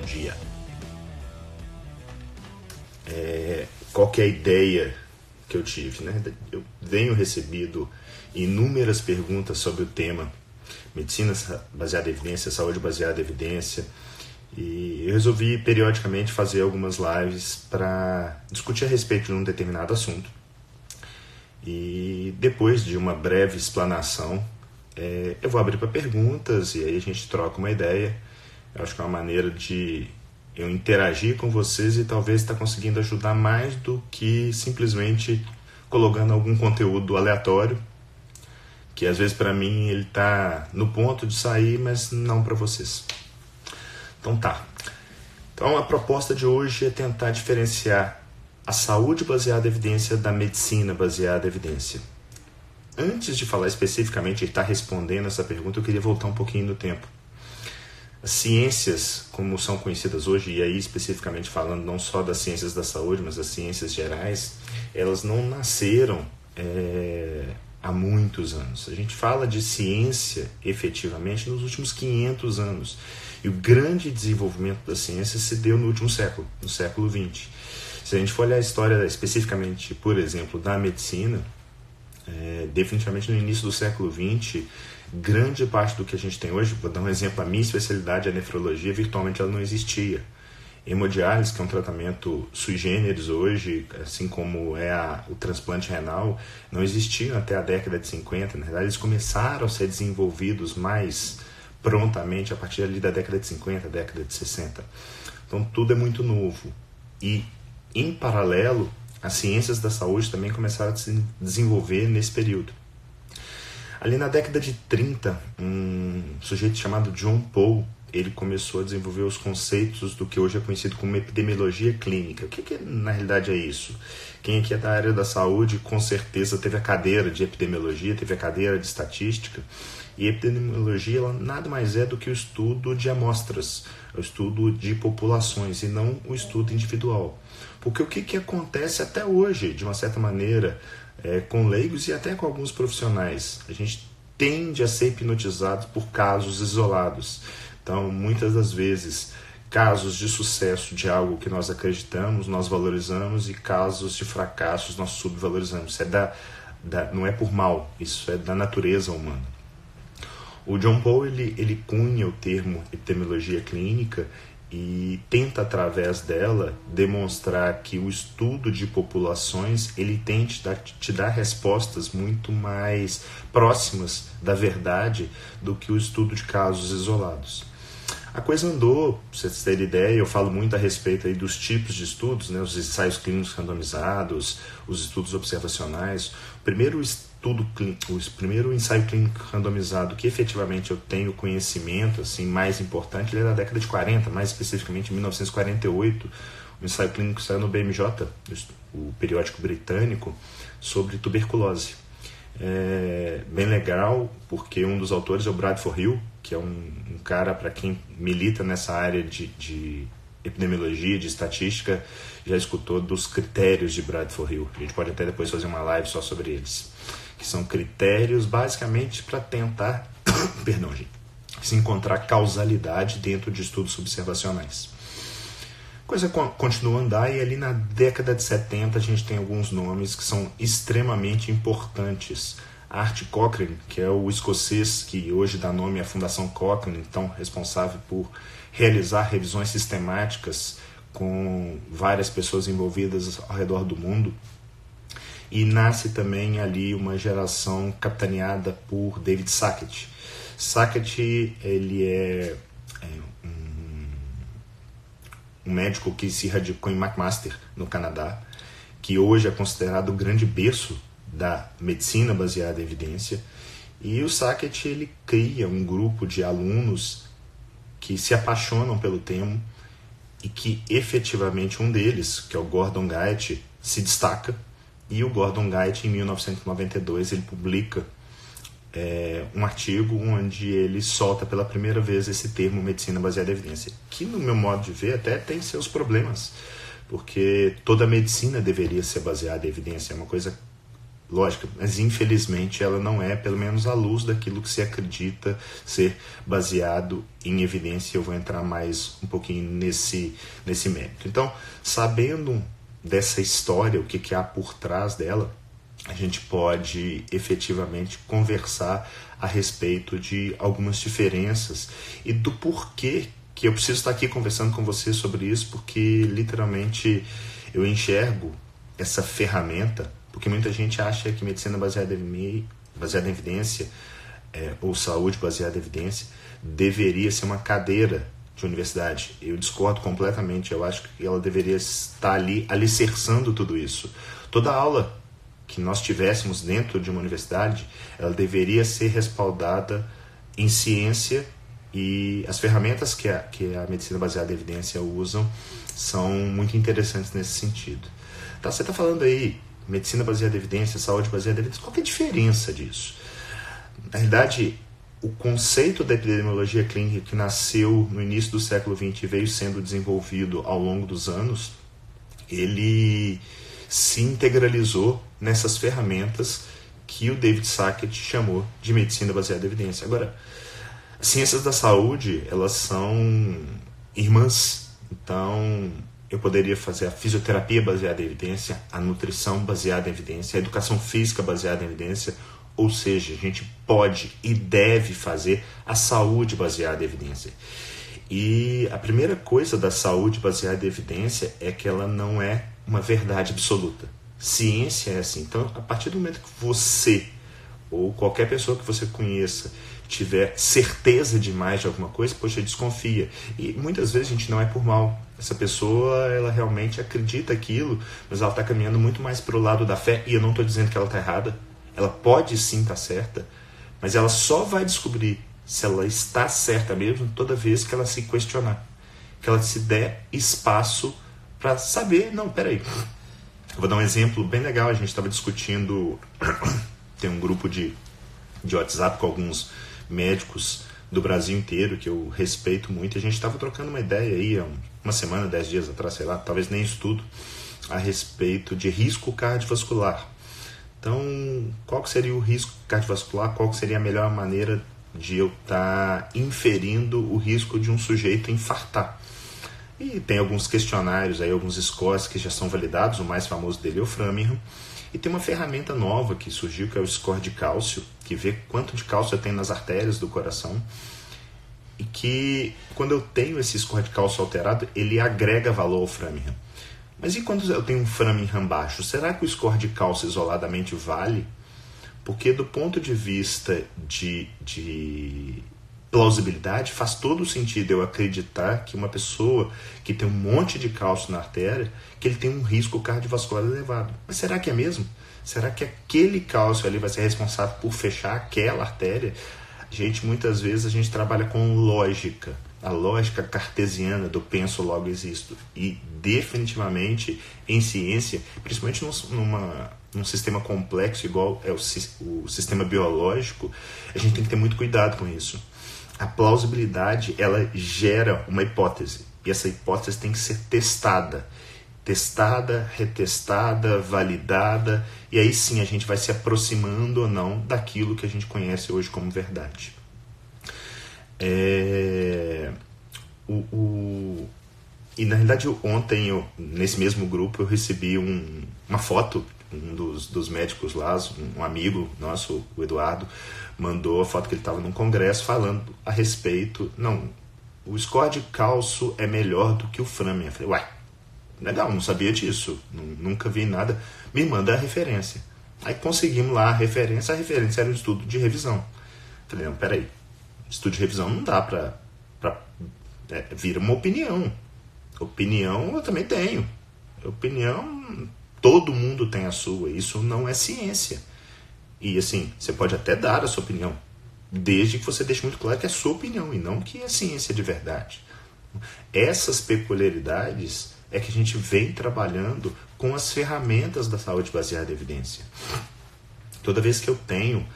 dia. Qual que é a ideia que eu tive, né? Eu venho recebido inúmeras perguntas sobre o tema medicina baseada em evidência, saúde baseada em evidência, e eu resolvi periodicamente fazer algumas lives para discutir a respeito de um determinado assunto. E depois de uma breve explanação, eu vou abrir para perguntas e aí a gente troca uma ideia. Eu acho que é uma maneira de eu interagir com vocês e talvez estar conseguindo ajudar mais do que simplesmente colocando algum conteúdo aleatório, que às vezes para mim ele está no ponto de sair, mas não para vocês. Então tá. Então a proposta de hoje é tentar diferenciar a saúde baseada em evidência da medicina baseada em evidência. Antes de falar especificamente e estar respondendo essa pergunta, eu queria voltar um pouquinho no tempo. As ciências, como são conhecidas hoje, e aí especificamente falando não só das ciências da saúde, mas das ciências gerais, elas não nasceram há muitos anos. A gente fala de ciência efetivamente nos últimos 500 anos. E o grande desenvolvimento da ciência se deu no último século, no século XX. Se a gente for olhar a história especificamente, por exemplo, da medicina, definitivamente no início do século XX, grande parte do que a gente tem hoje, vou dar um exemplo, a minha especialidade, a nefrologia, virtualmente ela não existia. Hemodiálise, que é um tratamento sui generis hoje, assim como o transplante renal, não existiam até a década de 50. Na verdade, eles começaram a ser desenvolvidos mais prontamente a partir ali da década de 50, década de 60. Então, tudo é muito novo. E, em paralelo, as ciências da saúde também começaram a se desenvolver nesse período. Ali na década de 30, um sujeito chamado John Paul, ele começou a desenvolver os conceitos do que hoje é conhecido como epidemiologia clínica. O que na realidade é isso? Quem aqui é da área da saúde, com certeza teve a cadeira de epidemiologia, teve a cadeira de estatística. E epidemiologia ela nada mais é do que o estudo de amostras, o estudo de populações e não o estudo individual. Porque o que acontece até hoje, de uma certa maneira, com leigos e até com alguns profissionais, a gente tende a ser hipnotizado por casos isolados. Então, muitas das vezes, casos de sucesso de algo que nós acreditamos, nós valorizamos, e casos de fracassos nós subvalorizamos. Isso não é por mal, isso é da natureza humana. O John Paul ele cunha o termo epidemiologia clínica e tenta, através dela, demonstrar que o estudo de populações ele tem te dar respostas muito mais próximas da verdade do que o estudo de casos isolados. A coisa andou, para vocês terem ideia, eu falo muito a respeito aí dos tipos de estudos, né, os ensaios clínicos randomizados, os estudos observacionais. O primeiro ensaio clínico randomizado que efetivamente eu tenho conhecimento assim, mais importante, ele é da década de 40, mais especificamente em 1948, o ensaio clínico saiu no BMJ, o periódico britânico, sobre tuberculose. Bem legal, porque um dos autores é o Bradford Hill, que é um cara, para quem milita nessa área de epidemiologia, de estatística, já escutou dos critérios de Bradford Hill. A gente pode até depois fazer uma live só sobre eles, que são critérios basicamente para tentar se encontrar causalidade dentro de estudos observacionais. A coisa continua a andar e ali na década de 70 a gente tem alguns nomes que são extremamente importantes. Art Cochrane, que é o escocês que hoje dá nome à Fundação Cochrane, então responsável por realizar revisões sistemáticas com várias pessoas envolvidas ao redor do mundo. E nasce também ali uma geração capitaneada por David Sackett. Sackett ele é um médico que se radicou em McMaster, no Canadá, que hoje é considerado o grande berço da medicina baseada em evidência. E o Sackett ele cria um grupo de alunos que se apaixonam pelo tema e que efetivamente um deles, que é o Gordon Guyatt, se destaca. E o Gordon Guyatt, em 1992, ele publica um artigo onde ele solta pela primeira vez esse termo medicina baseada em evidência, que no meu modo de ver até tem seus problemas, porque toda medicina deveria ser baseada em evidência, é uma coisa lógica, mas infelizmente ela não é, pelo menos à luz daquilo que se acredita ser baseado em evidência. Eu vou entrar mais um pouquinho nesse mérito. Então, sabendo dessa história, o que há por trás dela, a gente pode efetivamente conversar a respeito de algumas diferenças e do porquê que eu preciso estar aqui conversando com você sobre isso, porque literalmente eu enxergo essa ferramenta, porque muita gente acha que medicina baseada em evidência ou saúde baseada em evidência deveria ser uma cadeira de universidade. Eu discordo completamente. Eu acho que ela deveria estar ali alicerçando tudo isso. Toda aula que nós tivéssemos dentro de uma universidade, ela deveria ser respaldada em ciência, e as ferramentas que a medicina baseada em evidência usam são muito interessantes nesse sentido. Tá, você está falando aí medicina baseada em evidência, saúde baseada em evidência, qual que é a diferença disso? Na realidade, o conceito da epidemiologia clínica, que nasceu no início do século XX e veio sendo desenvolvido ao longo dos anos, ele se integralizou nessas ferramentas que o David Sackett chamou de medicina baseada em evidência. Agora, as ciências da saúde, elas são irmãs. Então, eu poderia fazer a fisioterapia baseada em evidência, a nutrição baseada em evidência, a educação física baseada em evidência, ou seja, a gente pode e deve fazer a saúde baseada em evidência. E a primeira coisa da saúde baseada em evidência é que ela não é uma verdade absoluta. Ciência é assim. Então, a partir do momento que você, ou qualquer pessoa que você conheça, tiver certeza demais de alguma coisa, poxa, desconfia. E muitas vezes a gente não é por mal. Essa pessoa, ela realmente acredita aquilo, mas ela está caminhando muito mais para o lado da fé, e eu não estou dizendo que ela está errada. Ela pode sim estar certa, mas ela só vai descobrir se ela está certa mesmo toda vez que ela se questionar. Que ela se der espaço para saber, não, peraí. Eu vou dar um exemplo bem legal. A gente estava discutindo, tem um grupo de WhatsApp com alguns médicos do Brasil inteiro que eu respeito muito, e a gente estava trocando uma ideia aí há uma semana, 10 dias atrás, sei lá, talvez nem estudo, a respeito de risco cardiovascular. Então, qual que seria o risco cardiovascular? Qual que seria a melhor maneira de eu estar inferindo o risco de um sujeito infartar? E tem alguns questionários aí, alguns scores que já são validados. O mais famoso dele é o Framingham. E tem uma ferramenta nova que surgiu, que é o score de cálcio, que vê quanto de cálcio eu tenho nas artérias do coração. E que, quando eu tenho esse score de cálcio alterado, ele agrega valor ao Framingham. Mas e quando eu tenho um Framingham baixo? Será que o score de cálcio isoladamente vale? Porque do ponto de vista de plausibilidade, faz todo sentido eu acreditar que uma pessoa que tem um monte de cálcio na artéria, que ele tem um risco cardiovascular elevado. Mas será que é mesmo? Será que aquele cálcio ali vai ser responsável por fechar aquela artéria? Muitas vezes a gente trabalha com lógica, a lógica cartesiana do penso, logo existo. E definitivamente em ciência, principalmente num sistema complexo igual é o sistema biológico, a gente tem que ter muito cuidado com isso. A plausibilidade, ela gera uma hipótese, e essa hipótese tem que ser testada, retestada, validada, e aí sim a gente vai se aproximando ou não daquilo que a gente conhece hoje como verdade. E na realidade ontem, nesse mesmo grupo, eu recebi uma foto. Um dos médicos lá, um amigo nosso, o Eduardo, mandou a foto que ele estava num congresso falando a respeito, não, o score de cálcio é melhor do que o Framingham. Eu falei, uai, legal, não sabia disso, nunca vi nada, me manda a referência. Aí conseguimos lá a referência era um estudo de revisão. Eu falei, não, peraí, estudo de revisão não dá para vir uma opinião. Opinião eu também tenho. Opinião, todo mundo tem a sua, isso não é ciência. E assim, você pode até dar a sua opinião, desde que você deixe muito claro que é a sua opinião e não que é ciência de verdade. Essas peculiaridades é que a gente vem trabalhando com as ferramentas da saúde baseada em evidência. Toda vez que eu tenho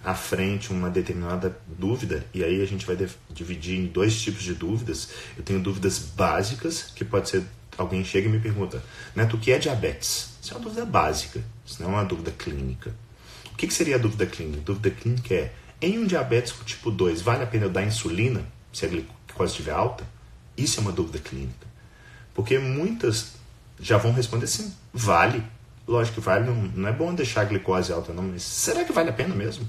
à frente uma determinada dúvida, e aí a gente vai dividir em 2 tipos de dúvidas. Eu tenho dúvidas básicas, que pode ser, alguém chega e me pergunta, Neto, o que é diabetes? Isso é uma dúvida básica, isso não é uma dúvida clínica. O que seria a dúvida clínica? A dúvida clínica é, em um diabético tipo 2, vale a pena eu dar insulina se a glicose estiver alta? Isso é uma dúvida clínica. Porque muitas já vão responder sim, vale. Lógico que vale, não é bom deixar a glicose alta não, mas será que vale a pena mesmo?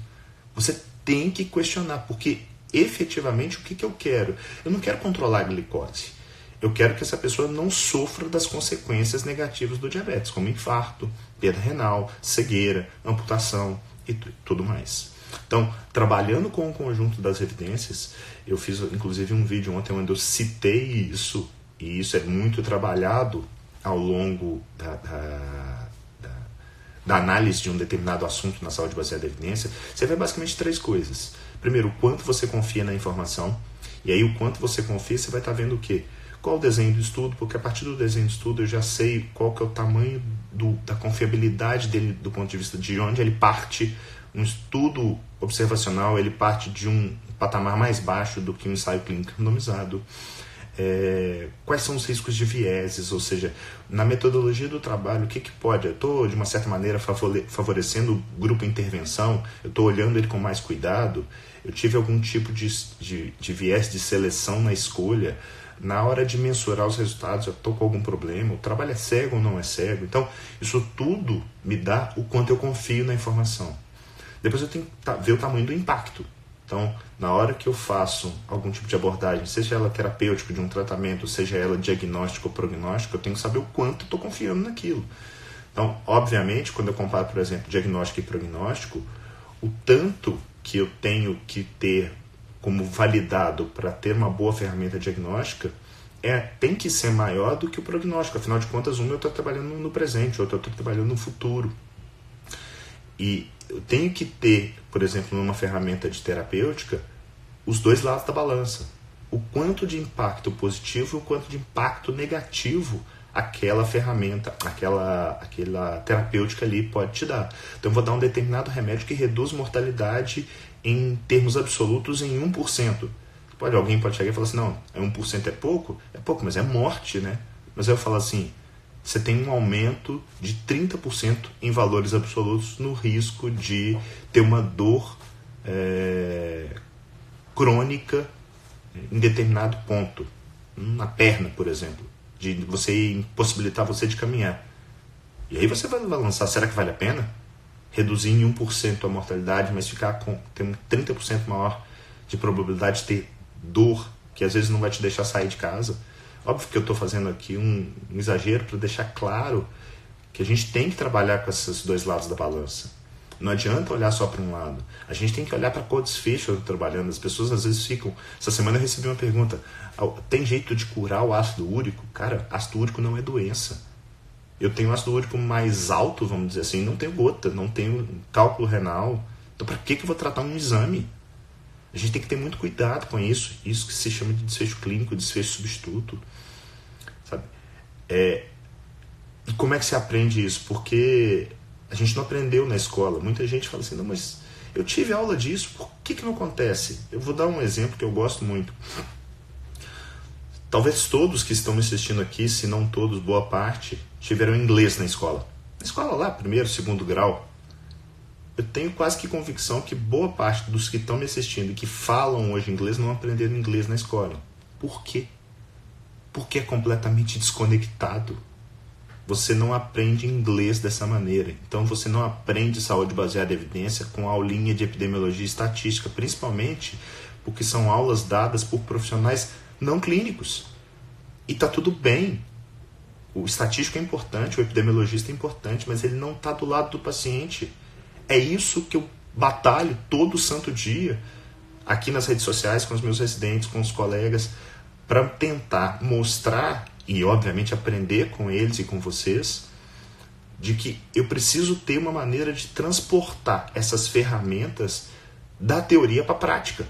Você tem que questionar, porque efetivamente o que eu quero? Eu não quero controlar a glicose. Eu quero que essa pessoa não sofra das consequências negativas do diabetes, como infarto, perda renal, cegueira, amputação e tudo mais. Então, trabalhando com o conjunto das evidências, eu fiz inclusive um vídeo ontem onde eu citei isso, e isso é muito trabalhado ao longo da análise de um determinado assunto na saúde baseada em evidência. Você vê basicamente 3 coisas. Primeiro, o quanto você confia na informação, e aí o quanto você confia, você vai estar vendo o quê? Qual o desenho do estudo, porque a partir do desenho do estudo eu já sei qual que é o tamanho da confiabilidade dele do ponto de vista de onde ele parte. Um estudo observacional, ele parte de um patamar mais baixo do que um ensaio clínico randomizado. Quais são os riscos de vieses, ou seja, na metodologia do trabalho, o que pode? Eu estou, de uma certa maneira, favorecendo o grupo intervenção, eu estou olhando ele com mais cuidado, eu tive algum tipo de viés de seleção na escolha, na hora de mensurar os resultados, eu estou com algum problema, o trabalho é cego ou não é cego. Então, isso tudo me dá o quanto eu confio na informação. Depois eu tenho que ver o tamanho do impacto. Então, na hora que eu faço algum tipo de abordagem, seja ela terapêutica de um tratamento, seja ela diagnóstico ou prognóstico, eu tenho que saber o quanto eu estou confiando naquilo. Então, obviamente, quando eu comparo, por exemplo, diagnóstico e prognóstico, o tanto que eu tenho que ter como validado para ter uma boa ferramenta diagnóstica tem que ser maior do que o prognóstico. Afinal de contas, eu estou trabalhando no presente, outro eu estou trabalhando no futuro. E eu tenho que ter, por exemplo, numa ferramenta de terapêutica, os 2 lados da balança. O quanto de impacto positivo e o quanto de impacto negativo aquela ferramenta, aquela terapêutica ali pode te dar. Então eu vou dar um determinado remédio que reduz mortalidade em termos absolutos em 1%. Alguém pode chegar e falar assim, não, 1% é pouco? É pouco, mas é morte, né? Mas aí eu falo assim, você tem um aumento de 30% em valores absolutos no risco de ter uma dor crônica em determinado ponto, na perna, por exemplo, de você impossibilitar você de caminhar. E aí você vai lançar, será que vale a pena? Reduzir em 1% a mortalidade, mas ter um 30% maior de probabilidade de ter dor, que às vezes não vai te deixar sair de casa. Óbvio que eu estou fazendo aqui um exagero para deixar claro que a gente tem que trabalhar com esses 2 lados da balança. Não adianta olhar só para um lado. A gente tem que olhar para qual desfecho eu estou trabalhando. As pessoas às vezes ficam... Essa semana eu recebi uma pergunta. Tem jeito de curar o ácido úrico? Cara, ácido úrico não é doença. Eu tenho ácido úrico mais alto, vamos dizer assim, não tenho gota, não tenho cálculo renal. Então para que eu vou tratar um exame? A gente tem que ter muito cuidado com isso. Isso que se chama de desfecho clínico, desfecho substituto. Sabe? E como é que se aprende isso? Porque a gente não aprendeu na escola. Muita gente fala assim, não, mas eu tive aula disso, por que não acontece? Eu vou dar um exemplo que eu gosto muito. Talvez todos que estão me assistindo aqui, se não todos, boa parte, tiveram inglês na escola. Na escola lá, 1º, 2º grau. Eu tenho quase que convicção que boa parte dos que estão me assistindo e que falam hoje inglês não aprenderam inglês na escola. Por quê? Porque é completamente desconectado. Você não aprende inglês dessa maneira. Então você não aprende saúde baseada em evidência com aulinha de epidemiologia e estatística, principalmente porque são aulas dadas por profissionais não clínicos. E está tudo bem. O estatístico é importante, o epidemiologista é importante, mas ele não está do lado do paciente. É isso que eu batalho todo santo dia aqui nas redes sociais, com os meus residentes, com os colegas, para tentar mostrar e, obviamente, aprender com eles e com vocês, de que eu preciso ter uma maneira de transportar essas ferramentas da teoria para a prática.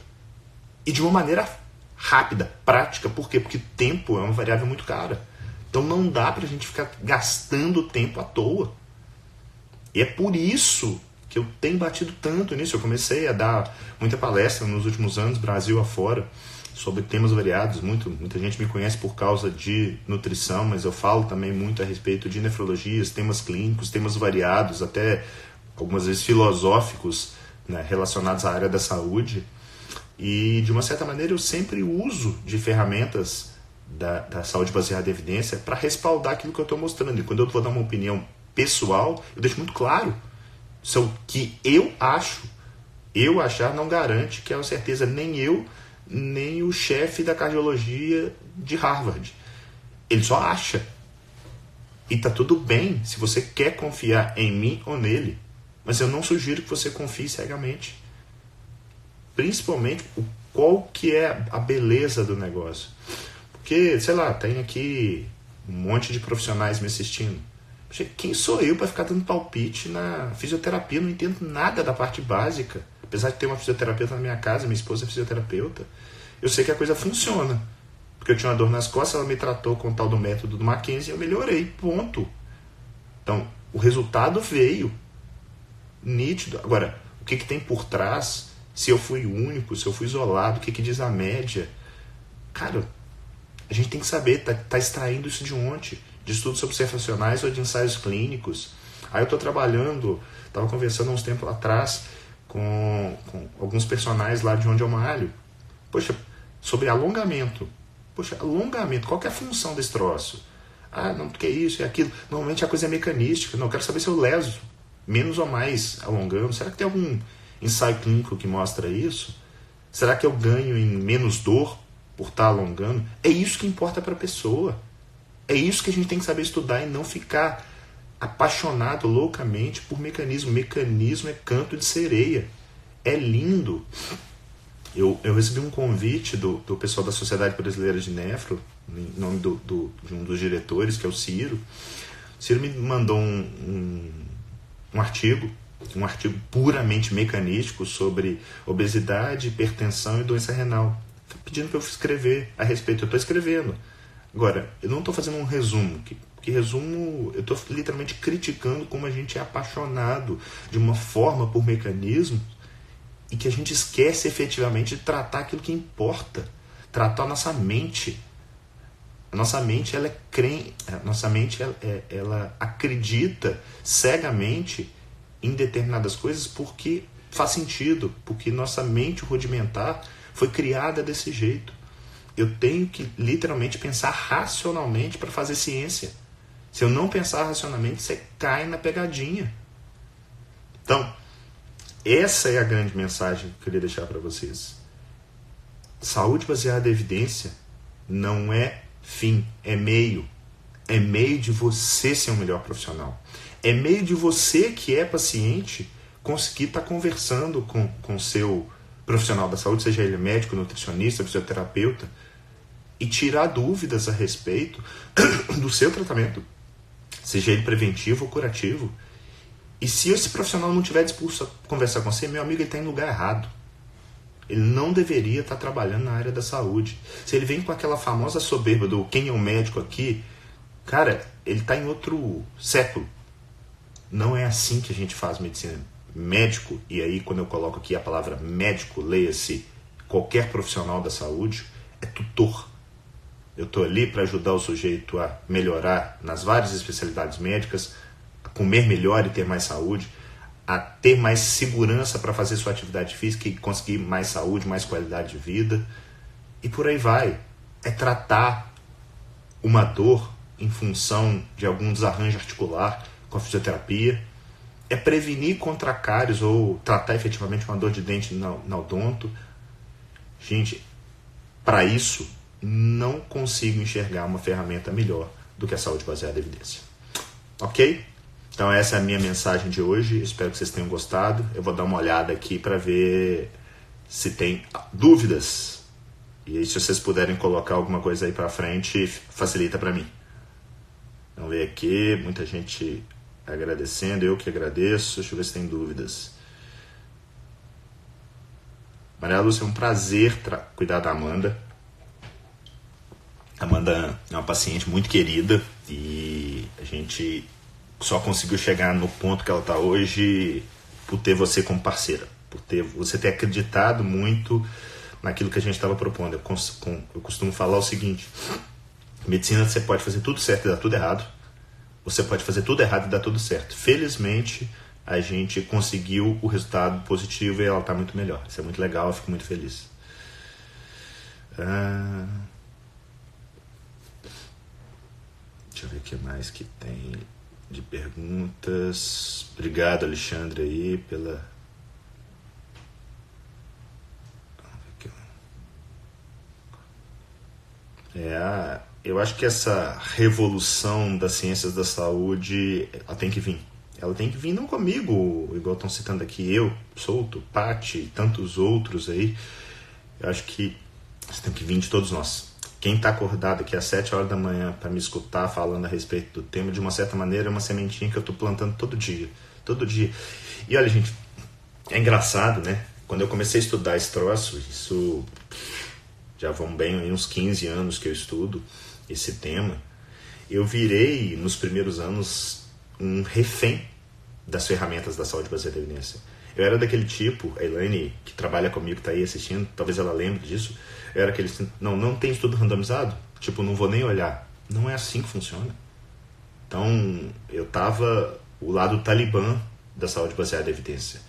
E de uma maneira rápida, prática. Por quê? Porque tempo é uma variável muito cara. Então não dá para a gente ficar gastando tempo à toa. E é por isso que eu tenho batido tanto nisso. Eu comecei a dar muita palestra nos últimos anos, Brasil afora, sobre temas variados. Muita gente me conhece por causa de nutrição, mas eu falo também muito a respeito de nefrologias, temas clínicos, temas variados, até algumas vezes filosóficos, né, relacionados à área da saúde, e de uma certa maneira eu sempre uso de ferramentas da saúde baseada em evidência para respaldar aquilo que eu estou mostrando. E quando eu vou dar uma opinião pessoal, eu deixo muito claro, se o que eu acho, eu achar não garante que é uma certeza nem eu, nem o chefe da cardiologia de Harvard. Ele só acha. E tá tudo bem se você quer confiar em mim ou nele. Mas eu não sugiro que você confie cegamente. Principalmente qual que é a beleza do negócio. Porque, sei lá, tem aqui um monte de profissionais me assistindo. Quem sou eu para ficar dando palpite na fisioterapia? Eu não entendo nada da parte básica. Apesar de ter uma fisioterapeuta na minha casa, minha esposa é fisioterapeuta, eu sei que a coisa funciona. Porque eu tinha uma dor nas costas, ela me tratou com o tal do método do Mackenzie e eu melhorei, ponto. Então, o resultado veio nítido. Agora, o que tem por trás? Se eu fui único, se eu fui isolado, o que diz a média? Cara, a gente tem que saber, tá extraindo isso de onde? De estudos observacionais ou de ensaios clínicos. Aí eu estou trabalhando, estava conversando há uns tempos atrás com alguns personagens lá de onde eu malho. Poxa, sobre alongamento. Poxa, alongamento, qual que é a função desse troço? Ah, não, porque é isso, é aquilo. Normalmente a coisa é mecanística. Não, eu quero saber se eu leso menos ou mais alongando. Será que tem algum ensaio clínico que mostra isso? Será que eu ganho em menos dor por estar alongando? É isso que importa para a pessoa. É isso que a gente tem que saber estudar e não ficar apaixonado loucamente por mecanismo. Mecanismo é canto de sereia. É lindo. Eu recebi um convite do pessoal da Sociedade Brasileira de Nefro, em nome de um dos diretores, que é o Ciro. O Ciro me mandou um artigo puramente mecanístico sobre obesidade, hipertensão e doença renal, pedindo para eu escrever a respeito. Eu estou escrevendo. Agora, eu não estou fazendo um resumo, porque resumo, eu estou literalmente criticando como a gente é apaixonado de uma forma por mecanismos e que a gente esquece efetivamente de tratar aquilo que importa, tratar a nossa mente. A nossa mente, ela acredita cegamente em determinadas coisas porque faz sentido, porque nossa mente rudimentar foi criada desse jeito. Eu tenho que literalmente pensar racionalmente para fazer ciência. Se eu não pensar racionalmente, você cai na pegadinha. Então, essa é a grande mensagem que eu queria deixar para vocês. Saúde baseada em evidência não é fim, é meio. É meio de você ser um melhor profissional. É meio de você que é paciente conseguir estar conversando com o seu profissional da saúde, seja ele médico, nutricionista, fisioterapeuta, e tirar dúvidas a respeito do seu tratamento, seja ele preventivo ou curativo. E se esse profissional não estiver disposto a conversar com você, meu amigo, ele está em lugar errado. Ele não deveria estar trabalhando na área da saúde. Se ele vem com aquela famosa soberba do quem é o médico aqui, cara, ele está em outro século. Não é assim que a gente faz medicina. Médico, e aí quando eu coloco aqui a palavra médico, leia-se qualquer profissional da saúde, é tutor. Eu estou ali para ajudar o sujeito a melhorar nas várias especialidades médicas, a comer melhor e ter mais saúde, a ter mais segurança para fazer sua atividade física e conseguir mais saúde, mais qualidade de vida. E por aí vai. É tratar uma dor em função de algum desarranjo articular com a fisioterapia. É prevenir contra cáries ou tratar efetivamente uma dor de dente na odonto. Gente, para isso, não consigo enxergar uma ferramenta melhor do que a saúde baseada em evidência. Ok? Então essa é a minha mensagem de hoje. Espero que vocês tenham gostado. Eu vou dar uma olhada aqui para ver se tem dúvidas. E aí, se vocês puderem colocar alguma coisa aí para frente, facilita para mim. Vamos ver aqui, muita gente agradecendo, eu que agradeço. Deixa eu ver se tem dúvidas. Maria Lúcia, é um prazer cuidar da Amanda. A Amanda é uma paciente muito querida e a gente só conseguiu chegar no ponto que ela está hoje por ter você como parceira, por ter você ter acreditado muito naquilo que a gente estava propondo. Eu costumo falar o seguinte: medicina, você pode fazer tudo certo e dar tudo errado, você pode fazer tudo errado e dar tudo certo. Felizmente, a gente conseguiu o resultado positivo e ela está muito melhor. Isso é muito legal, eu fico muito feliz. Deixa eu ver o que mais que tem de perguntas. Obrigado, Alexandre, aí pela... Eu acho que essa revolução das ciências da saúde, ela tem que vir. Ela tem que vir não comigo, igual estão citando aqui, eu, Souto, Paty e tantos outros aí. Eu acho que isso tem que vir de todos nós. Quem está acordado aqui às 7 horas da manhã para me escutar falando a respeito do tema, de uma certa maneira, é uma sementinha que eu estou plantando todo dia. Todo dia. E olha, gente, é engraçado, né? Quando eu comecei a estudar esse troço, isso já vão bem uns 15 anos que eu estudo esse tema, eu virei, nos primeiros anos, um refém das ferramentas da saúde baseada em evidência. Eu era daquele tipo, a Elaine, que trabalha comigo, que está aí assistindo, talvez ela lembre disso, eu era aquele, não tem estudo randomizado? Tipo, não vou nem olhar. Não é assim que funciona. Então, eu estava o lado talibã da saúde baseada em evidência.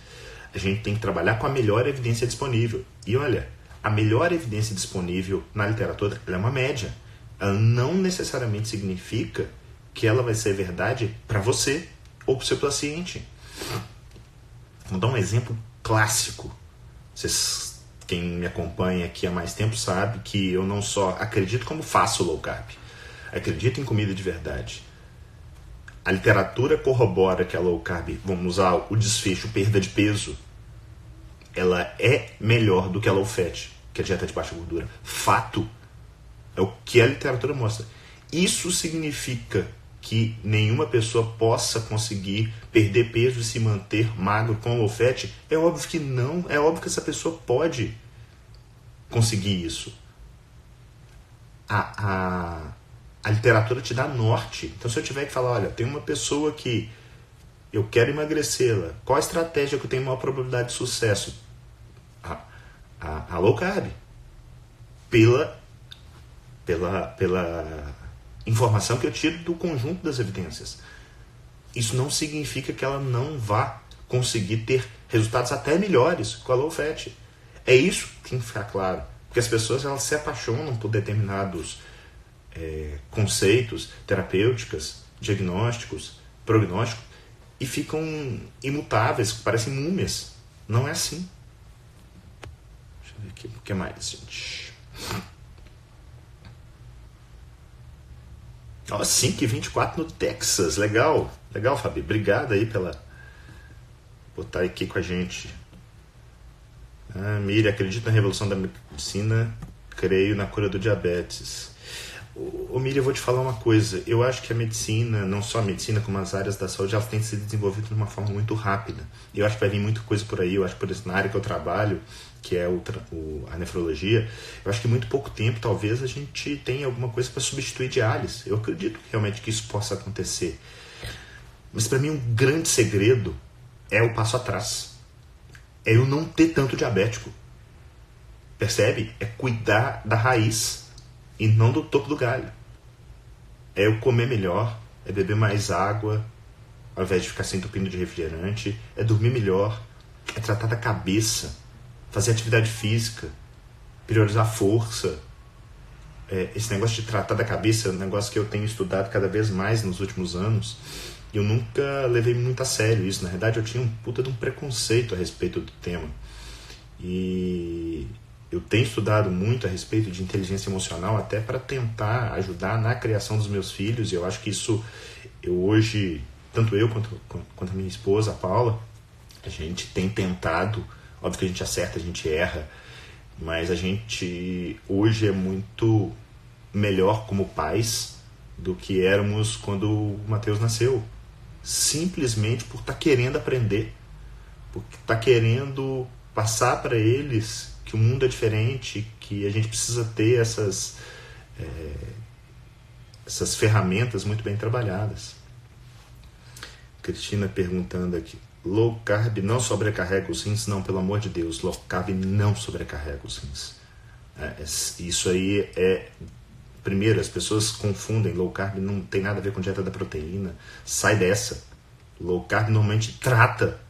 A gente tem que trabalhar com a melhor evidência disponível. E olha, a melhor evidência disponível na literatura, ela é uma média. Ela não necessariamente significa que ela vai ser verdade para você ou para o seu paciente. Vou dar um exemplo clássico. Quem me acompanha aqui há mais tempo sabe que eu não só acredito como faço low carb. Acredito em comida de verdade. A literatura corrobora que a low carb, vamos usar o desfecho perda de peso, ela é melhor do que a low fat, que é a dieta de baixa gordura. Fato. É o que a literatura mostra. Isso significa que nenhuma pessoa possa conseguir perder peso e se manter magro com low fat? É óbvio que não. É óbvio que essa pessoa pode conseguir isso. A literatura te dá norte. Então, se eu tiver que falar, olha, tem uma pessoa que eu quero emagrecê-la, qual a estratégia que eu tenho maior probabilidade de sucesso? A low carb. Pela informação que eu tiro do conjunto das evidências. Isso não significa que ela não vá conseguir ter resultados até melhores com a low fat. É isso que tem que ficar claro. Porque as pessoas, elas se apaixonam por determinados conceitos terapêuticos, diagnósticos, prognósticos, e ficam imutáveis, parecem múmias. Não é assim. Deixa eu ver aqui, o que mais, gente? 5h24 no Texas. Legal, Fabi. Obrigado aí por estar aqui com a gente. Miriam, acredito na revolução da medicina, creio na cura do diabetes. Miriam, eu vou te falar uma coisa. Eu acho que a medicina, não só a medicina, como as áreas da saúde, elas têm sido desenvolvidas de uma forma muito rápida. Eu acho que vai vir muita coisa por aí. Eu acho que por isso, na área que eu trabalho, que é a nefrologia, eu acho que em muito pouco tempo, talvez, a gente tenha alguma coisa para substituir diálise. Eu acredito realmente que isso possa acontecer. Mas para mim, um grande segredo é o passo atrás. É eu não ter tanto diabético. Percebe? É cuidar da raiz e não do topo do galho. É eu comer melhor, é beber mais água, ao invés de ficar se entupindo de refrigerante, é dormir melhor, é tratar da cabeça, fazer atividade física, priorizar a força. Esse negócio de tratar da cabeça é um negócio que eu tenho estudado cada vez mais nos últimos anos. E eu nunca levei muito a sério isso. Na verdade, eu tinha um puta de um preconceito a respeito do tema. E eu tenho estudado muito a respeito de inteligência emocional até para tentar ajudar na criação dos meus filhos. E eu acho que isso, hoje, tanto eu quanto a minha esposa, a Paula, a gente tem tentado. Óbvio que a gente acerta, a gente erra, mas a gente hoje é muito melhor como pais do que éramos quando o Matheus nasceu. Simplesmente por estar querendo aprender, por estar querendo passar para eles que o mundo é diferente, que a gente precisa ter essas ferramentas muito bem trabalhadas. Cristina perguntando aqui, low carb não sobrecarrega os rins? Não, pelo amor de Deus, low carb não sobrecarrega os rins. Isso aí Primeiro, as pessoas confundem, low carb não tem nada a ver com dieta da proteína. Sai dessa. O low carb normalmente trata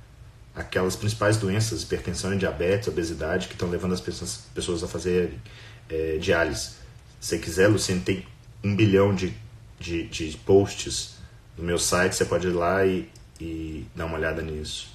aquelas principais doenças, hipertensão, diabetes, obesidade, que estão levando as pessoas a fazer diálise. Se você quiser, Luciano, tem 1 bilhão de posts no meu site, você pode ir lá e dar uma olhada nisso.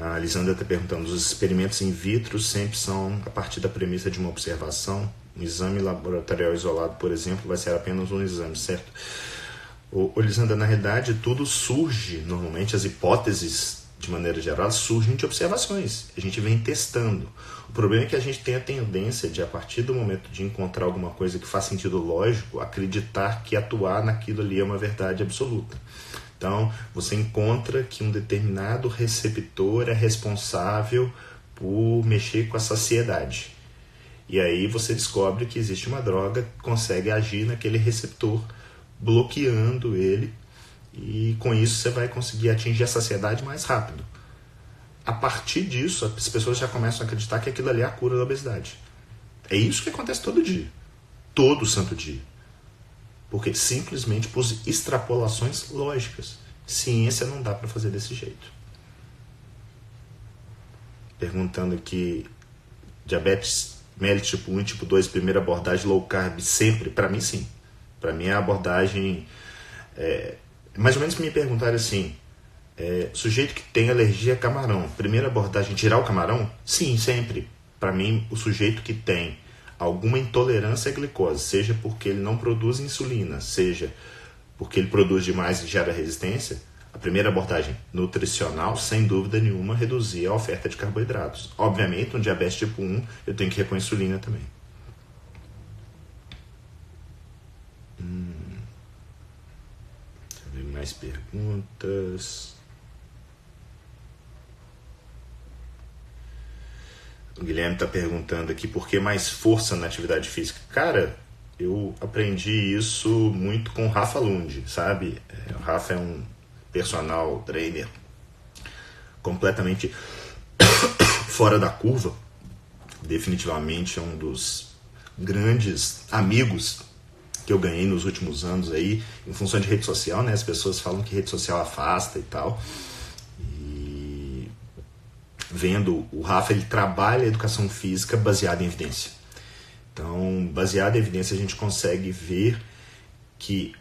A Lisandra está perguntando, os experimentos in vitro sempre são a partir da premissa de uma observação? Um exame laboratorial isolado, por exemplo, vai ser apenas um exame, certo? Lisandra, na realidade, tudo surge, normalmente as hipóteses, de maneira geral, surgem de observações. A gente vem testando. O problema é que a gente tem a tendência de, a partir do momento de encontrar alguma coisa que faz sentido lógico, acreditar que atuar naquilo ali é uma verdade absoluta. Então, você encontra que um determinado receptor é responsável por mexer com a saciedade. E aí você descobre que existe uma droga que consegue agir naquele receptor, bloqueando ele, e com isso você vai conseguir atingir a saciedade mais rápido. A partir disso, as pessoas já começam a acreditar que aquilo ali é a cura da obesidade. É isso que acontece todo dia. Todo santo dia. Porque simplesmente por extrapolações lógicas. Ciência não dá para fazer desse jeito. Perguntando aqui, diabetes mellitus tipo 1 e tipo 2, primeira abordagem low carb, sempre? Para mim, sim. Para mim, a abordagem... mais ou menos me perguntaram assim, sujeito que tem alergia a camarão, primeira abordagem, tirar o camarão? Sim, sempre. Para mim, o sujeito que tem alguma intolerância à glicose, seja porque ele não produz insulina, seja porque ele produz demais e gera resistência, a primeira abordagem nutricional, sem dúvida nenhuma, reduzir a oferta de carboidratos. Obviamente, no diabetes tipo 1, eu tenho que repor insulina também. Deixa eu ver mais perguntas. O Guilherme está perguntando aqui por que mais força na atividade física. Cara, eu aprendi isso muito com o Rafa Lund, sabe? O Rafa é um personal trainer completamente fora da curva. Definitivamente é um dos grandes amigos que eu ganhei nos últimos anos aí, em função de rede social, né? As pessoas falam que rede social afasta e tal. Vendo o Rafa, ele trabalha a educação física baseada em evidência. Então, baseada em evidência, a gente consegue ver que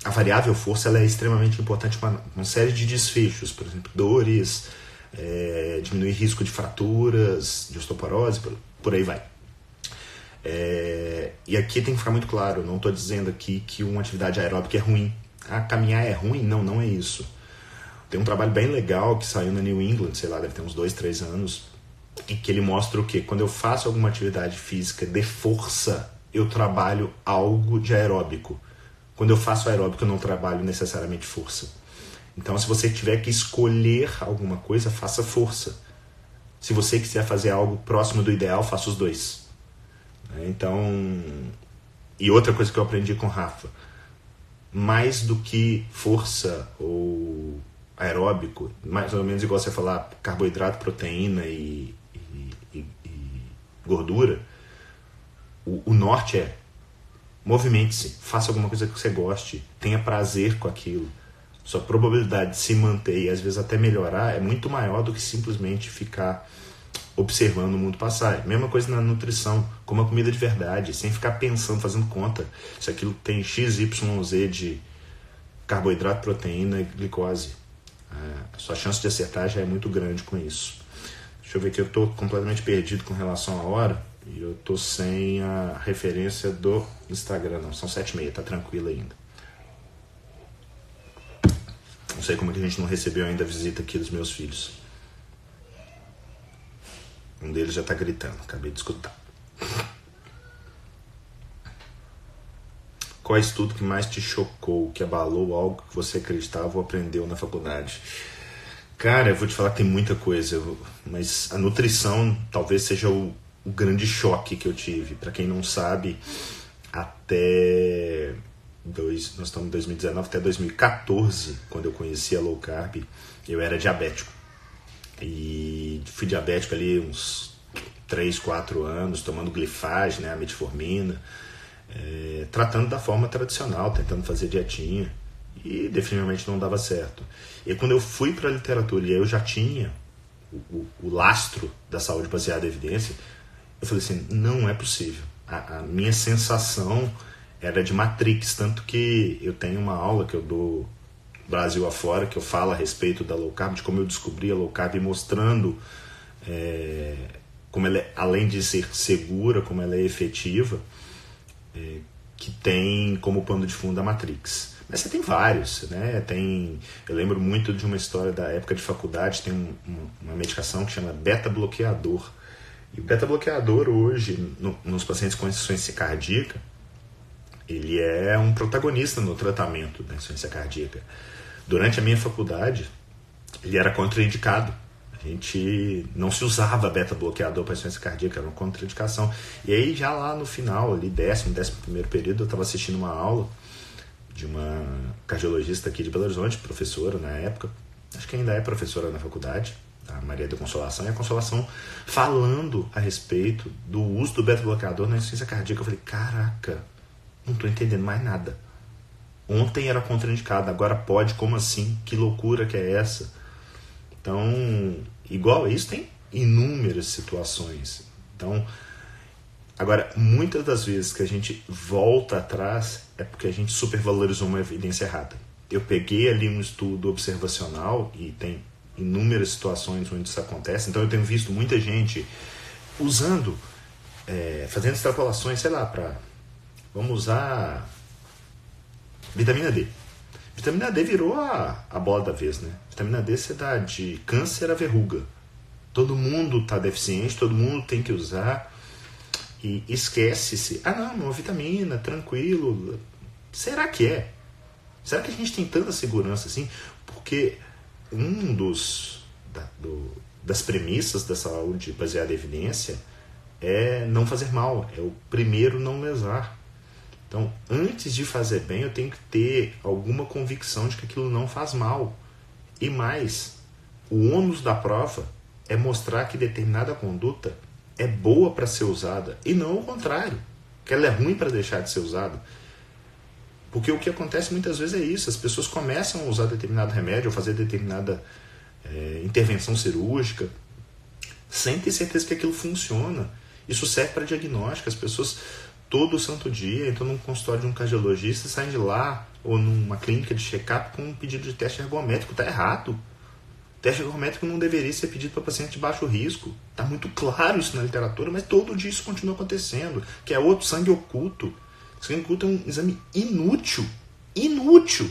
a variável força ela é extremamente importante para uma série de desfechos, por exemplo, dores, diminuir risco de fraturas, de osteoporose, por aí vai. E aqui tem que ficar muito claro, eu não estou dizendo aqui que uma atividade aeróbica é ruim. Caminhar é ruim? Não, não é isso. Tem um trabalho bem legal que saiu na New England, sei lá, deve ter uns 2, 3 anos, e que ele mostra o quê? Quando eu faço alguma atividade física de força, eu trabalho algo de aeróbico. Quando eu faço aeróbico, eu não trabalho necessariamente força. Então, se você tiver que escolher alguma coisa, faça força. Se você quiser fazer algo próximo do ideal, faça os dois. Então, e outra coisa que eu aprendi com o Rafa, mais do que força ou aeróbico, mais ou menos igual você falar carboidrato, proteína e gordura, o norte é movimente-se, faça alguma coisa que você goste, tenha prazer com aquilo. Sua probabilidade de se manter e às vezes até melhorar é muito maior do que simplesmente ficar observando o mundo passar. Mesma coisa na nutrição, coma comida de verdade, sem ficar pensando, fazendo conta se aquilo tem XYZ de carboidrato, proteína e glicose. A sua chance de acertar já é muito grande com isso. Deixa eu ver aqui, eu estou completamente perdido com relação à hora e eu estou sem a referência do Instagram, não, são 7h30, tá tranquilo ainda. Não sei como é que a gente não recebeu ainda a visita aqui dos meus filhos. Um deles já está gritando, acabei de escutar. Qual é o estudo que mais te chocou, que abalou algo que você acreditava ou aprendeu na faculdade? Cara, eu vou te falar que tem muita coisa, mas a nutrição talvez seja o grande choque que eu tive. Para quem não sabe, nós estamos em 2019, até 2014, quando eu conheci a low carb, eu era diabético. E fui diabético ali uns 3, 4 anos, tomando glifage, né, a metformina, tratando da forma tradicional, tentando fazer dietinha, e definitivamente não dava certo. E quando eu fui para a literatura e eu já tinha o lastro da saúde baseada em evidência, eu falei assim, não é possível. A minha sensação era de Matrix, tanto que eu tenho uma aula que eu dou Brasil afora, que eu falo a respeito da low carb, de como eu descobri a low carb, mostrando como ela é, além de ser segura, como ela é efetiva, que tem como pano de fundo a Matrix. Mas você tem vários, né? Eu lembro muito de uma história da época de faculdade, tem uma medicação que chama beta-bloqueador. E o beta-bloqueador hoje, nos pacientes com insuficiência cardíaca, ele é um protagonista no tratamento da insuficiência cardíaca. Durante a minha faculdade, ele era contraindicado. A gente não se usava beta-bloqueador para insuficiência cardíaca, era uma contraindicação. E aí já lá no final, ali 11º período, eu estava assistindo uma aula de uma cardiologista aqui de Belo Horizonte, professora na época, acho que ainda é professora na faculdade, a Maria da Consolação, e a Consolação falando a respeito do uso do beta-bloqueador na insuficiência cardíaca. Eu falei, caraca, não estou entendendo mais nada. Ontem era contraindicado, agora pode, como assim? Que loucura que é essa? Então, igual a isso, tem inúmeras situações. Então, agora, muitas das vezes que a gente volta atrás é porque a gente supervalorizou uma evidência errada. Eu peguei ali um estudo observacional e tem inúmeras situações onde isso acontece. Então eu tenho visto muita gente usando, fazendo extrapolações, sei lá, vamos usar vitamina D. Vitamina D virou a bola da vez, né? Vitamina D você dá de câncer a verruga. Todo mundo está deficiente, todo mundo tem que usar. E esquece-se, não, uma vitamina, tranquilo. Será que é? Será que a gente tem tanta segurança assim? Porque das premissas da saúde baseada em evidência é não fazer mal, é o primeiro não lesar. Então, antes de fazer bem, eu tenho que ter alguma convicção de que aquilo não faz mal. E mais, o ônus da prova é mostrar que determinada conduta é boa para ser usada e não o contrário, que ela é ruim para deixar de ser usada. Porque o que acontece muitas vezes é isso, as pessoas começam a usar determinado remédio ou fazer determinada intervenção cirúrgica sem ter certeza que aquilo funciona. Isso serve para diagnóstico. As pessoas todo santo dia entram num consultório de um cardiologista e saem de lá ou numa clínica de check-up com um pedido de teste ergométrico. Está errado. Teste ergométrico não deveria ser pedido para paciente de baixo risco. Está muito claro isso na literatura, mas todo dia isso continua acontecendo. Que é outro sangue oculto. Sangue oculto é um exame inútil. Inútil!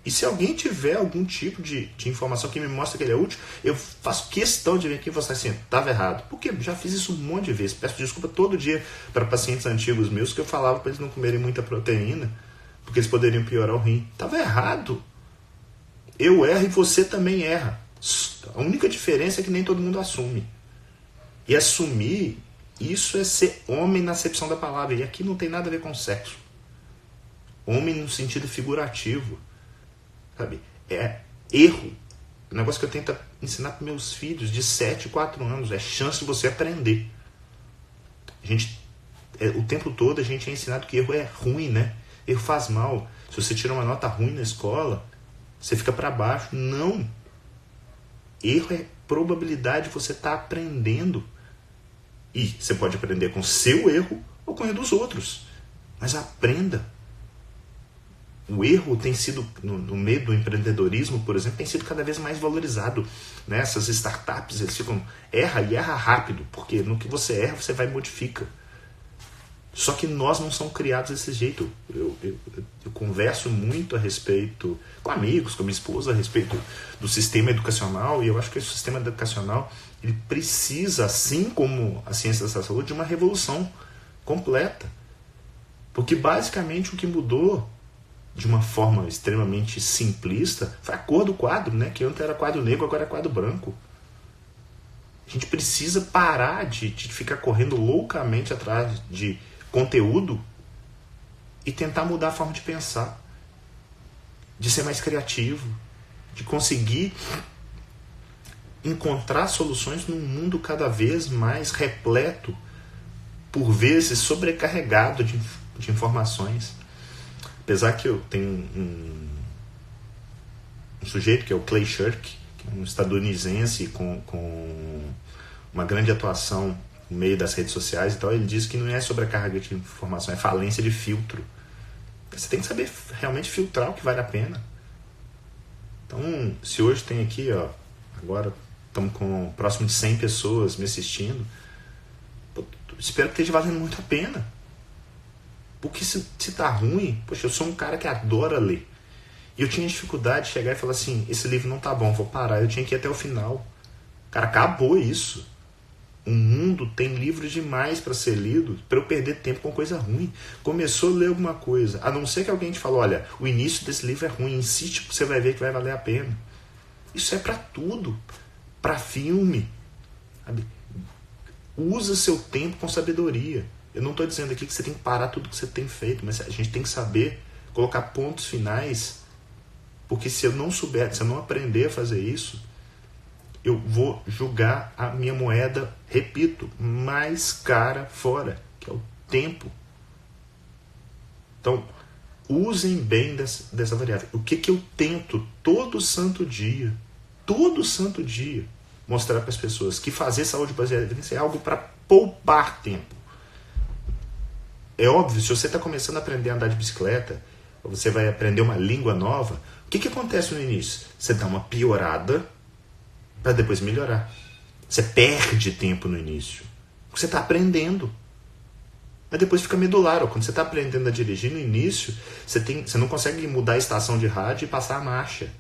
E se alguém tiver algum tipo de informação que me mostra que ele é útil, eu faço questão de vir aqui e falar assim, estava errado. Porque já fiz isso um monte de vezes. Peço desculpa todo dia para pacientes antigos meus que eu falava para eles não comerem muita proteína, porque eles poderiam piorar o rim. Estava errado. Eu erro e você também erra. A única diferença é que nem todo mundo assume. E assumir, isso é ser homem na acepção da palavra. E aqui não tem nada a ver com sexo. Homem no sentido figurativo. Sabe? É erro. O negócio que eu tento ensinar para meus filhos de 7 e 4 anos. É chance de você aprender. O tempo todo a gente é ensinado que erro é ruim, né? Erro faz mal. Se você tira uma nota ruim na escola, você fica para baixo. Não. Erro é probabilidade de você estar aprendendo. E você pode aprender com seu erro ou com o erro dos outros. Mas aprenda. O erro tem sido, no meio do empreendedorismo, por exemplo, tem sido cada vez mais valorizado. Né? Essas startups, eles ficam, erra e erra rápido, porque no que você erra, você vai e modifica. Só que nós não somos criados desse jeito. Eu converso muito a respeito, com amigos, com minha esposa, a respeito do sistema educacional, e eu acho que o sistema educacional ele precisa, assim como a ciência da saúde, de uma revolução completa. Porque basicamente o que mudou de uma forma extremamente simplista foi a cor do quadro, né? Que antes era quadro negro, agora é quadro branco. A gente precisa parar de ficar correndo loucamente atrás de conteúdo e tentar mudar a forma de pensar, de ser mais criativo, de conseguir encontrar soluções num mundo cada vez mais repleto, por vezes sobrecarregado de informações. Apesar que eu tenho um sujeito que é o Clay Shirk, que é um estadunidense com uma grande atuação no meio das redes sociais e tal, ele diz que não é sobrecarga de informação, é falência de filtro. Você tem que saber realmente filtrar o que vale a pena. Então, se hoje tem aqui, ó, agora estamos com próximo de 100 pessoas me assistindo, espero que esteja valendo muito a pena. Porque se tá ruim, poxa, eu sou um cara que adora ler. E eu tinha dificuldade de chegar e falar assim, esse livro não tá bom, vou parar. Eu tinha que ir até o final. Cara, acabou isso. O mundo tem livros demais para ser lido para eu perder tempo com coisa ruim. Começou a ler alguma coisa, a não ser que alguém te fale, olha, o início desse livro é ruim, insiste porque você vai ver que vai valer a pena. Isso é para tudo. Para filme. Sabe? Usa seu tempo com sabedoria. Eu não estou dizendo aqui que você tem que parar tudo que você tem feito, mas a gente tem que saber colocar pontos finais, porque se eu não souber, se eu não aprender a fazer isso, eu vou jogar a minha moeda, repito, mais cara fora, que é o tempo. Então, usem bem dessa variável. O que eu tento todo santo dia, mostrar para as pessoas? Que fazer saúde baseada em evidência é algo para poupar tempo. É óbvio, se você está começando a aprender a andar de bicicleta, ou você vai aprender uma língua nova, o que acontece no início? Você dá uma piorada para depois melhorar. Você perde tempo no início, porque você está aprendendo. Mas depois fica medular. Ó, quando você está aprendendo a dirigir no início, você não consegue mudar a estação de rádio e passar a marcha.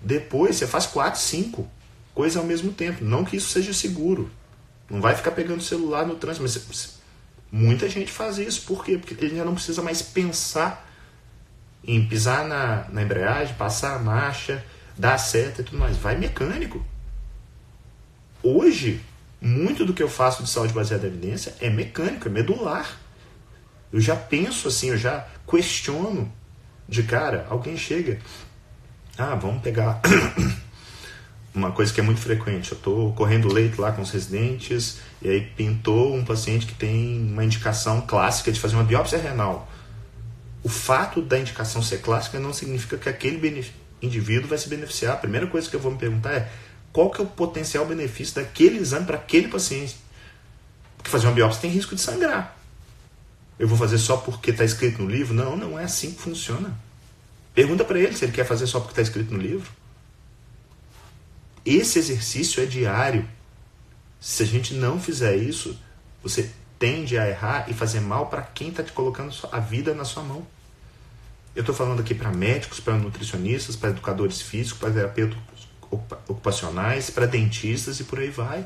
Depois você faz 4, 5 coisas ao mesmo tempo. Não que isso seja seguro. Não vai ficar pegando o celular no trânsito, mas muita gente faz isso. Por quê? Porque ele já não precisa mais pensar em pisar na embreagem, passar a marcha, dar a seta e tudo mais. Vai mecânico. Hoje, muito do que eu faço de saúde baseada em evidência é mecânico, é medular. Eu já penso assim, eu já questiono de cara. Alguém chega, vamos pegar uma coisa que é muito frequente. Eu estou correndo leito lá com os residentes e aí pintou um paciente que tem uma indicação clássica de fazer uma biópsia renal. O fato da indicação ser clássica não significa que aquele indivíduo vai se beneficiar. A primeira coisa que eu vou me perguntar é qual que é o potencial benefício daquele exame para aquele paciente. Porque fazer uma biópsia tem risco de sangrar. Eu vou fazer só porque está escrito no livro? Não, não é assim que funciona. Pergunta para ele se ele quer fazer só porque está escrito no livro. Esse exercício é diário. Se a gente não fizer isso, você tende a errar e fazer mal para quem está te colocando a vida na sua mão. Eu estou falando aqui para médicos, para nutricionistas, para educadores físicos, para terapeutas ocupacionais, para dentistas e por aí vai.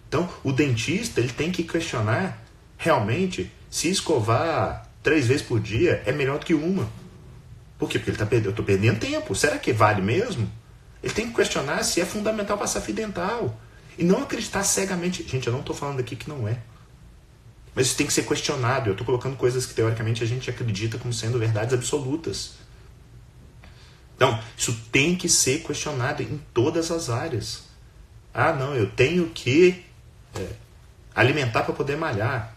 Então, o dentista ele tem que questionar realmente se escovar 3 vezes por dia é melhor do que uma. Por quê? Porque eu estou perdendo tempo. Será que vale mesmo? Ele tem que questionar se é fundamental passar fio dental. E não acreditar cegamente. Gente, eu não estou falando aqui que não é. Mas isso tem que ser questionado. Eu estou colocando coisas que teoricamente a gente acredita como sendo verdades absolutas. Então, isso tem que ser questionado em todas as áreas. Não, eu tenho que alimentar para poder malhar.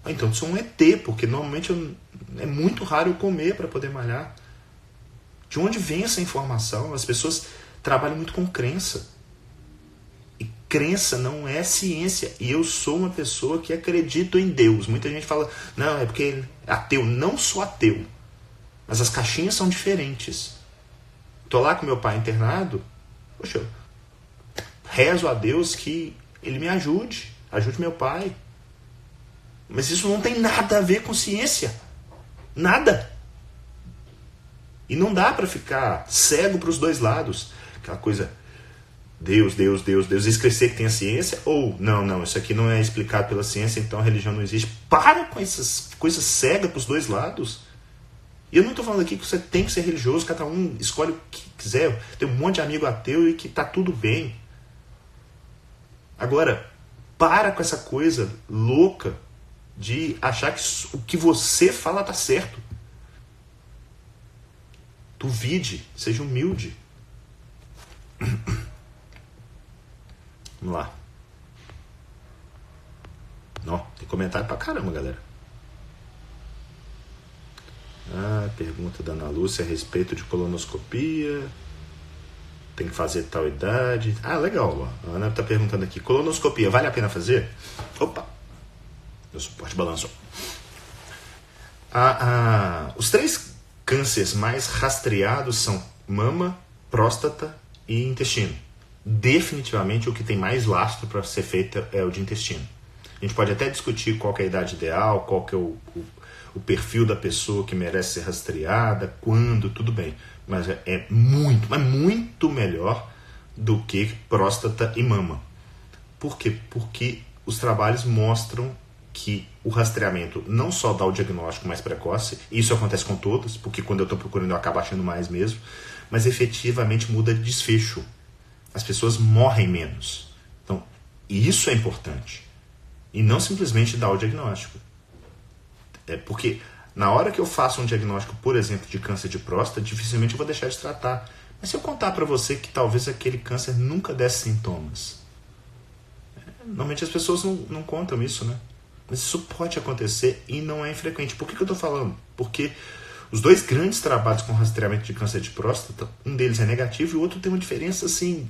Então, eu sou um ET, porque normalmente é muito raro eu comer para poder malhar. De onde vem essa informação? As pessoas trabalham muito com crença. E crença não é ciência. E eu sou uma pessoa que acredito em Deus. Muita gente fala, não, é porque é ateu. Não sou ateu. Mas as caixinhas são diferentes. Estou lá com meu pai internado. Poxa, eu rezo a Deus que ele me ajude. Ajude meu pai. Mas isso não tem nada a ver com ciência. Nada. E não dá para ficar cego para os dois lados. Aquela coisa, Deus, Deus, Deus, Deus, esquecer que tem a ciência, ou, não, isso aqui não é explicado pela ciência, então a religião não existe. Para com essas coisas cegas para os dois lados. E eu não estou falando aqui que você tem que ser religioso, cada um escolhe o que quiser. Tem um monte de amigo ateu e que está tudo bem. Agora, para com essa coisa louca de achar que o que você fala está certo. Duvide, seja humilde. Vamos lá. Não, tem comentário pra caramba, galera. Pergunta da Ana Lúcia a respeito de colonoscopia. Tem que fazer tal idade. Legal. A Ana tá perguntando aqui. Colonoscopia, vale a pena fazer? Opa! Meu suporte balançou. Os 3 cânceres mais rastreados são mama, próstata e intestino. Definitivamente o que tem mais lastro para ser feito é o de intestino. A gente pode até discutir qual que é a idade ideal, qual que é o perfil da pessoa que merece ser rastreada, quando, tudo bem. Mas é muito melhor do que próstata e mama. Por quê? Porque os trabalhos mostram que o rastreamento não só dá o diagnóstico mais precoce, isso acontece com todas, porque quando eu estou procurando eu acabo achando mais mesmo, mas efetivamente muda de desfecho. As pessoas morrem menos. Então, isso é importante. E não simplesmente dar o diagnóstico. Porque na hora que eu faço um diagnóstico, por exemplo, de câncer de próstata, dificilmente eu vou deixar de tratar. Mas se eu contar para você que talvez aquele câncer nunca desse sintomas, normalmente as pessoas não contam isso, né? Mas isso pode acontecer e não é infrequente. Por que eu estou falando? Porque os 2 grandes trabalhos com rastreamento de câncer de próstata, um deles é negativo e o outro tem uma diferença assim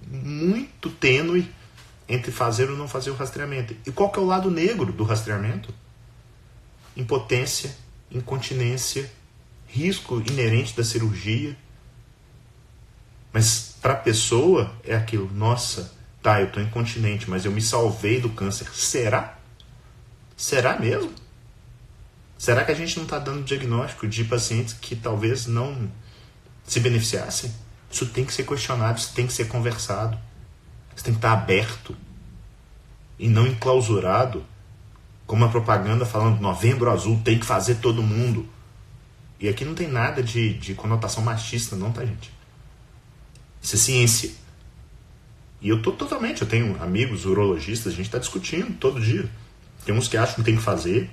muito tênue entre fazer ou não fazer o rastreamento. E qual que é o lado negro do rastreamento? Impotência, incontinência, risco inerente da cirurgia. Mas para a pessoa é aquilo, nossa, eu estou incontinente, mas eu me salvei do câncer. Será? Será mesmo? Será que a gente não está dando diagnóstico de pacientes que talvez não se beneficiassem? Isso tem que ser questionado, isso tem que ser conversado. Isso tem que estar aberto e não enclausurado como uma propaganda falando Novembro Azul, tem que fazer todo mundo. E aqui não tem nada de conotação machista não, tá, gente? Isso é ciência. E eu tenho amigos urologistas, a gente está discutindo todo dia. Tem uns que acham que tem que fazer,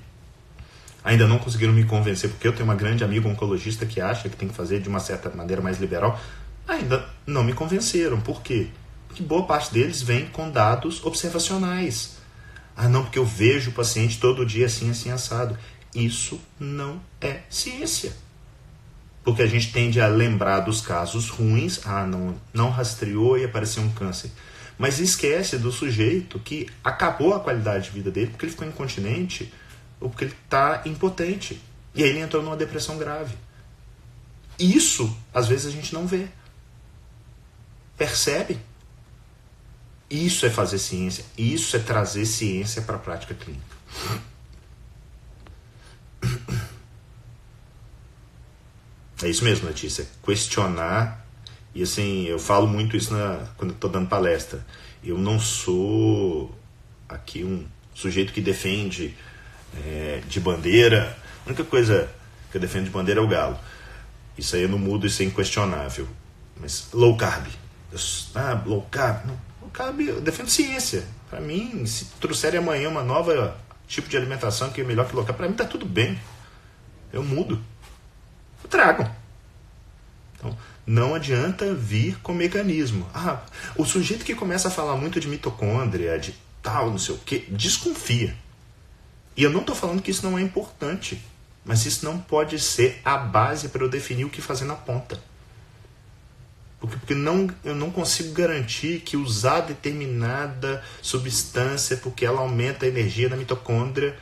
ainda não conseguiram me convencer, porque eu tenho uma grande amiga oncologista que acha que tem que fazer de uma certa maneira mais liberal. Ainda não me convenceram. Por quê? Porque boa parte deles vem com dados observacionais. Não, porque eu vejo o paciente todo dia assim, assim, assado. Isso não é ciência. Porque a gente tende a lembrar dos casos ruins. Não rastreou e apareceu um câncer. Mas esquece do sujeito que acabou a qualidade de vida dele porque ele ficou incontinente ou porque ele está impotente. E aí ele entrou numa depressão grave. Isso, às vezes, a gente não vê. Percebe? Isso é fazer ciência. Isso é trazer ciência para a prática clínica. É isso mesmo, Letícia. Questionar. E assim, eu falo muito isso quando eu estou dando palestra. Eu não sou aqui um sujeito que defende de bandeira. A única coisa que eu defendo de bandeira é o galo. Isso aí eu não mudo, isso é inquestionável. Mas low carb. Low carb. Não, low carb eu defendo ciência. Para mim, se trouxerem amanhã uma nova tipo de alimentação que é melhor que low carb, para mim tá tudo bem. Eu mudo. Eu trago. Então, não adianta vir com mecanismo. O sujeito que começa a falar muito de mitocôndria, de tal, não sei o quê, desconfia. E eu não estou falando que isso não é importante, mas isso não pode ser a base para eu definir o que fazer na ponta. Porque eu não consigo garantir que usar determinada substância, porque ela aumenta a energia da mitocôndria,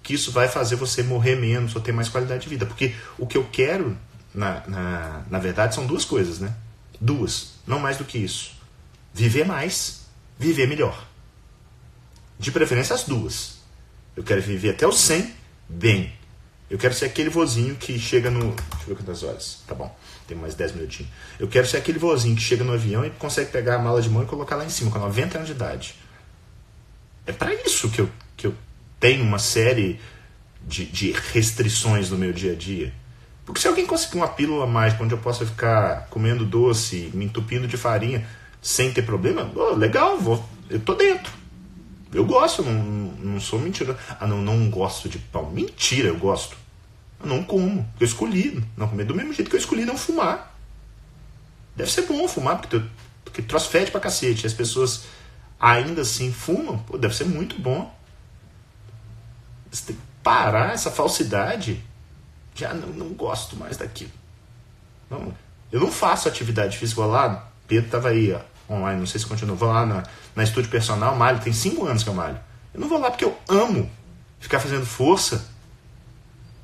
que isso vai fazer você morrer menos ou ter mais qualidade de vida. Porque o que eu quero, na verdade, são 2 coisas, né? 2, não mais do que isso. Viver mais, viver melhor. De preferência as 2. Eu quero viver até os 100 bem. Eu quero ser aquele vozinho que chega no... Deixa eu ver quantas horas. Tá bom, tem mais 10 minutinhos. Eu quero ser aquele vozinho que chega no avião e consegue pegar a mala de mão e colocar lá em cima, com 90 anos de idade. É para isso que eu tenho uma série de restrições no meu dia a dia. Porque se alguém conseguir uma pílula mágica onde eu possa ficar comendo doce, me entupindo de farinha, sem ter problema, legal, eu tô dentro. Eu gosto, não sou mentiroso. Não gosto de pão. Mentira, eu gosto. Eu não como, porque eu escolhi não comer do mesmo jeito que eu escolhi não fumar. Deve ser bom fumar, porque troço fede pra cacete. As pessoas ainda assim fumam, pô, deve ser muito bom. Você tem que parar essa falsidade. Já não gosto mais daquilo. Não, eu não faço atividade física. Vou lá, Pedro estava aí online, não sei se continua. Vou lá na Estúdio Personal, malho, tem 5 anos que eu malho. Eu não vou lá porque eu amo ficar fazendo força.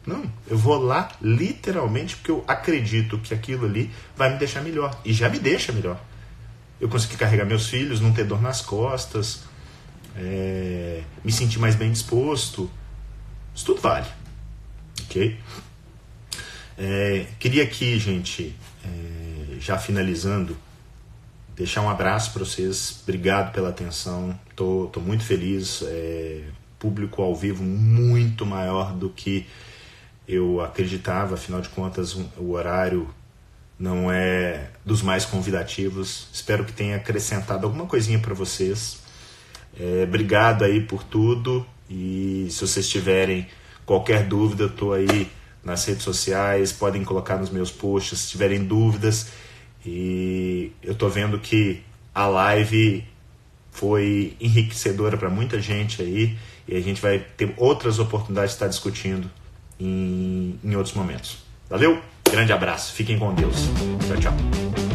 Não, eu vou lá literalmente porque eu acredito que aquilo ali vai me deixar melhor. E já me deixa melhor. Eu consegui carregar meus filhos, não ter dor nas costas, me sentir mais bem disposto. Isso tudo vale. Ok? Queria aqui, gente, já finalizando, deixar um abraço para vocês. Obrigado pela atenção. Tô muito feliz. Público ao vivo muito maior do que eu acreditava. Afinal de contas, o horário não é dos mais convidativos. Espero que tenha acrescentado alguma coisinha para vocês. Obrigado aí por tudo. E se vocês tiverem qualquer dúvida, eu estou aí nas redes sociais, podem colocar nos meus posts se tiverem dúvidas. E eu estou vendo que a live foi enriquecedora para muita gente aí, e a gente vai ter outras oportunidades de estar discutindo em outros momentos. Valeu? Grande abraço, fiquem com Deus. Tchau, tchau.